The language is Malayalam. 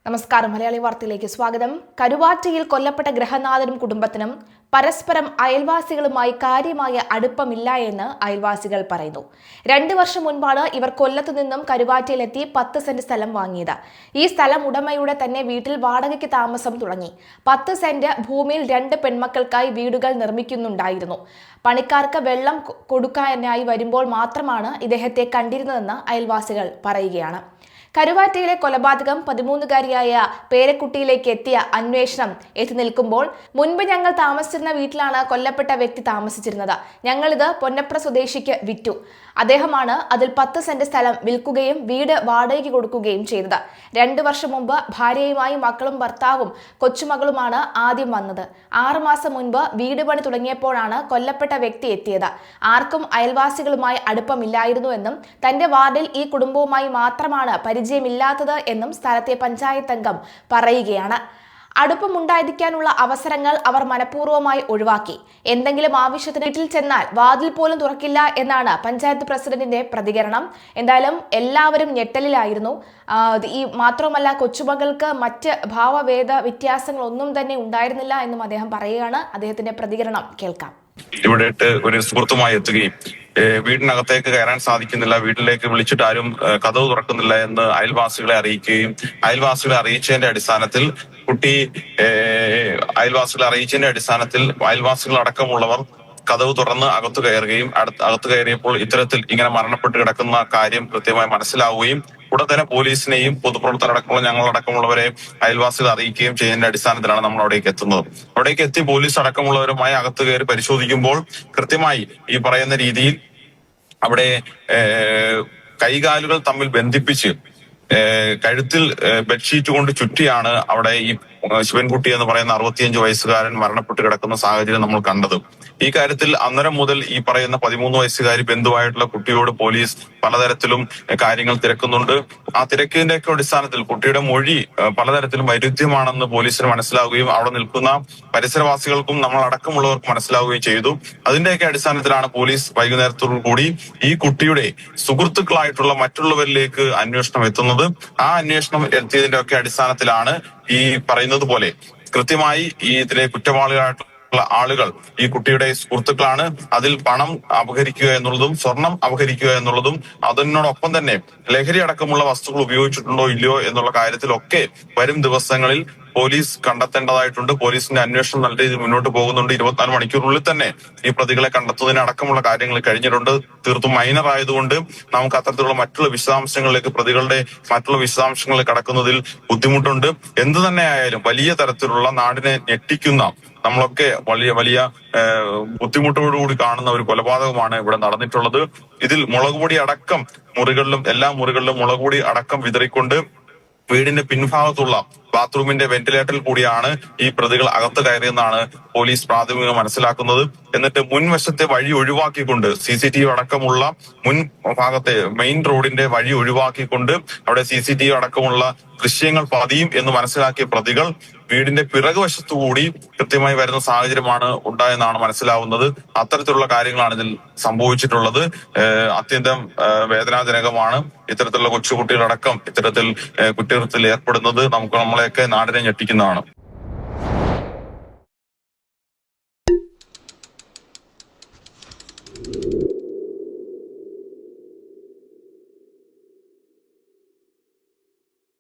നമസ്കാരം. മലയാളി വാർത്തയിലേക്ക് സ്വാഗതം. കരുവാറ്റയിൽ കൊല്ലപ്പെട്ട ഗൃഹനാഥനും കുടുംബത്തിനും പരസ്പരം അയൽവാസികളുമായി കാര്യമായ അടുപ്പമില്ല എന്ന് അയൽവാസികൾ പറയുന്നു. 2 വർഷം മുൻപാണ് ഇവർ കൊല്ലത്തു നിന്നും കരുവാറ്റയിലെത്തി 10 സെന്റ് സ്ഥലം വാങ്ങിയത്. ഈ സ്ഥലം ഉടമയുടെ തന്നെ വീട്ടിൽ വാടകയ്ക്ക് താമസം തുടങ്ങി. 10 സെന്റ് ഭൂമിയിൽ 2 പെൺമക്കൾക്കായി വീടുകൾ നിർമ്മിക്കുന്നുണ്ടായിരുന്നു. പണിക്കാർക്ക് വെള്ളം കൊടുക്കാനായി വരുമ്പോൾ മാത്രമാണ് ഇദ്ദേഹത്തെ കണ്ടിരുന്നതെന്ന് അയൽവാസികൾ പറയുകയാണ്. കരുവാറ്റയിലെ കൊലപാതകം 13-കാരിയായ പേരക്കുട്ടിയിലേക്ക് എത്തിയ അന്വേഷണം എത്തി നിൽക്കുമ്പോൾ മുൻപ് ഞങ്ങൾ താമസിച്ചിരുന്ന വീട്ടിലാണ് കൊല്ലപ്പെട്ട വ്യക്തി താമസിച്ചിരുന്നത്. ഞങ്ങളിത് പൊന്നപ്ര സ്വദേശിക്ക് വിറ്റു. അദ്ദേഹമാണ് അതിൽ 10 സെന്റ് സ്ഥലം വിൽക്കുകയും വീട് വാടകയ്ക്ക് കൊടുക്കുകയും ചെയ്തത്. 2 വർഷം മുമ്പ് ഭാര്യയുമായി മക്കളും ഭർത്താവും കൊച്ചുമകളുമാണ് ആദ്യം വന്നത്. 6 മാസം മുൻപ് വീട് പണി തുടങ്ങിയപ്പോഴാണ് കൊല്ലപ്പെട്ട വ്യക്തി എത്തിയത്. ആർക്കും അയൽവാസികളുമായി അടുപ്പമില്ലായിരുന്നുവെന്നും തന്റെ വാർഡിൽ ഈ കുടുംബവുമായി മാത്രമാണ് പരിചയമില്ലാത്തത് എന്നും സ്ഥലത്തെ പഞ്ചായത്ത് അംഗം പറയുകയാണ്. അടുപ്പമുണ്ടായിരിക്കാനുള്ള അവസരങ്ങൾ അവർ മനഃപൂർവ്വമായി ഒഴിവാക്കി. എന്തെങ്കിലും ആവശ്യത്തിന് വീട്ടിൽ ചെന്നാൽ വാതിൽ പോലും തുറക്കില്ല എന്നാണ് പഞ്ചായത്ത് പ്രസിഡന്റിന്റെ പ്രതികരണം. എന്തായാലും എല്ലാവരും ഞെട്ടലിലായിരുന്നു. ഈ മാത്രമല്ല, കൊച്ചുമകൾക്ക് മറ്റ് ഭാവഭേദ വ്യത്യാസങ്ങളൊന്നും തന്നെ ഉണ്ടായിരുന്നില്ല എന്നും അദ്ദേഹം പറയുകയാണ്. അദ്ദേഹത്തിന്റെ പ്രതികരണം കേൾക്കാം. ഇവിടെ ഒരു സുഹൃത്തുമായി എത്തുകയും വീടിനകത്തേക്ക് കയറാൻ സാധിക്കുന്നില്ല, വീട്ടിലേക്ക് വിളിച്ചിട്ട് ആരും കതവ് തുറക്കുന്നില്ല എന്ന് അയൽവാസികളെ അറിയിക്കുകയും അയൽവാസികളെ അറിയിച്ചതിന്റെ അടിസ്ഥാനത്തിൽ അയൽവാസികൾ അടക്കമുള്ളവർ കതവ് തുറന്ന് അകത്തു കയറുകയും അകത്തു കയറിയപ്പോൾ ഇത്തരത്തിൽ ഇങ്ങനെ മരണപ്പെട്ട് കിടക്കുന്ന കാര്യം കൃത്യമായി മനസ്സിലാവുകയും ഉടൻ തന്നെ പോലീസിനെയും പൊതുപ്രവർത്തകരടക്കമുള്ള ഞങ്ങളടക്കമുള്ളവരെ അയൽവാസികൾ അറിയിക്കുകയും ചെയ്യുന്നതിന്റെ അടിസ്ഥാനത്തിലാണ് നമ്മൾ അവിടേക്ക് എത്തുന്നത്. അവിടേക്ക് എത്തി പോലീസ് അടക്കമുള്ളവരുമായി അകത്ത് കയറി പരിശോധിക്കുമ്പോൾ കൃത്യമായി ഈ പറയുന്ന രീതിയിൽ അവിടെ കൈകാലുകൾ തമ്മിൽ ബന്ധിപ്പിച്ച് കഴുത്തിൽ ബെഡ്ഷീറ്റ് കൊണ്ട് ചുറ്റിയാണ് അവിടെ ഈ ശിവൻകുട്ടി എന്ന് പറയുന്ന 65 വയസ്സുകാരൻ മരണപ്പെട്ട് കിടക്കുന്ന സാഹചര്യം നമ്മൾ കണ്ടത്. ഈ കാര്യത്തിൽ അന്നേരം മുതൽ ഈ പറയുന്ന 13 വയസ്സുകാരി ബന്ധുവായിട്ടുള്ള കുട്ടിയോട് പോലീസ് പലതരത്തിലും കാര്യങ്ങൾ തിരക്കുന്നുണ്ട്. ആ തിരക്കിന്റെ ഒക്കെ അടിസ്ഥാനത്തിൽ കുട്ടിയുടെ മൊഴി പലതരത്തിലും വൈരുദ്ധ്യമാണെന്ന് പോലീസിന് മനസ്സിലാവുകയും അവിടെ നിൽക്കുന്ന പരിസരവാസികൾക്കും നമ്മൾ അടക്കമുള്ളവർക്കും മനസ്സിലാവുകയും ചെയ്തു. അതിന്റെയൊക്കെ അടിസ്ഥാനത്തിലാണ് പോലീസ് വൈകുന്നേരത്തോടു കൂടി ഈ കുട്ടിയുടെ സുഹൃത്തുക്കളായിട്ടുള്ള മറ്റുള്ളവരിലേക്ക് അന്വേഷണം എത്തുന്നത്. ആ അന്വേഷണം എത്തിയതിന്റെ ഒക്കെ അടിസ്ഥാനത്തിലാണ് ഈ പറയുന്നത് പോലെ കൃത്യമായി ഈ ഇതിലെ കുറ്റവാളികളായിട്ടുള്ള ആളുകൾ ഈ കുട്ടിയുടെ സുഹൃത്തുക്കളാണ്. അതിൽ പണം അപഹരിക്കുക എന്നുള്ളതും സ്വർണം അപഹരിക്കുക എന്നുള്ളതും അതിനോടൊപ്പം തന്നെ ലഹരി അടക്കമുള്ള വസ്തുക്കൾ ഉപയോഗിച്ചിട്ടുണ്ടോ ഇല്ലയോ എന്നുള്ള കാര്യത്തിലൊക്കെ വരും ദിവസങ്ങളിൽ പോലീസ് കണ്ടെത്തേണ്ടതായിട്ടുണ്ട്. പോലീസിന്റെ അന്വേഷണം നല്ല രീതിയിൽ മുന്നോട്ട് പോകുന്നുണ്ട്. 24 മണിക്കൂറിനുള്ളിൽ തന്നെ ഈ പ്രതികളെ കണ്ടെത്തുന്നതിനടക്കമുള്ള കാര്യങ്ങൾ കഴിഞ്ഞിട്ടുണ്ട്. തീർത്തും മൈനർ ആയതുകൊണ്ട് നമുക്ക് അത്തരത്തിലുള്ള മറ്റുള്ള വിശദാംശങ്ങളിലേക്ക് പ്രതികളുടെ മറ്റുള്ള വിശദാംശങ്ങളിൽ കടക്കുന്നതിൽ ബുദ്ധിമുട്ടുണ്ട്. എന്തു തന്നെ ആയാലും വലിയ തരത്തിലുള്ള നാടിനെ ഞെട്ടിക്കുന്ന നമ്മളൊക്കെ വലിയ വലിയ ബുദ്ധിമുട്ടോടുകൂടി കാണുന്ന ഒരു കൊലപാതകമാണ് ഇവിടെ നടന്നിട്ടുള്ളത്. ഇതിൽ മുളകുപൊടി അടക്കം എല്ലാ മുറികളിലും മുളകുപൊടി അടക്കം വിതറിക്കൊണ്ട് വീടിന്റെ പിൻഭാഗത്തുള്ള ബാത്റൂമിന്റെ വെന്റിലേറ്ററിൽ കൂടിയാണ് ഈ പ്രതികൾ അകത്ത് കയറിയെന്നാണ് പോലീസ് പ്രാഥമിക മനസ്സിലാക്കുന്നത്. എന്നിട്ട് മുൻവശത്തെ വഴി ഒഴിവാക്കിക്കൊണ്ട് CCTV അടക്കമുള്ള മുൻ ഭാഗത്തെ മെയിൻ റോഡിന്റെ വഴി ഒഴിവാക്കിക്കൊണ്ട് അവിടെ CCTV അടക്കമുള്ള ദൃശ്യങ്ങൾ പതിയും എന്ന് മനസ്സിലാക്കിയ പ്രതികൾ വീടിന്റെ പിറകുവശത്തുകൂടി കൃത്യമായി വരുന്ന സാഹചര്യമാണ് ഉണ്ടായെന്നാണ് മനസ്സിലാവുന്നത്. അത്തരത്തിലുള്ള കാര്യങ്ങളാണ് ഇതിൽ സംഭവിച്ചിട്ടുള്ളത്. അത്യന്തം വേദനാജനകമാണ്. ഇത്തരത്തിലുള്ള കൊച്ചുകുട്ടികളടക്കം ഇത്തരത്തിൽ കുറ്റകൃത്യത്തിൽ ഏർപ്പെടുന്നത് നമ്മളെയൊക്കെ നാടിനെ ഞെട്ടിക്കുന്നതാണ്.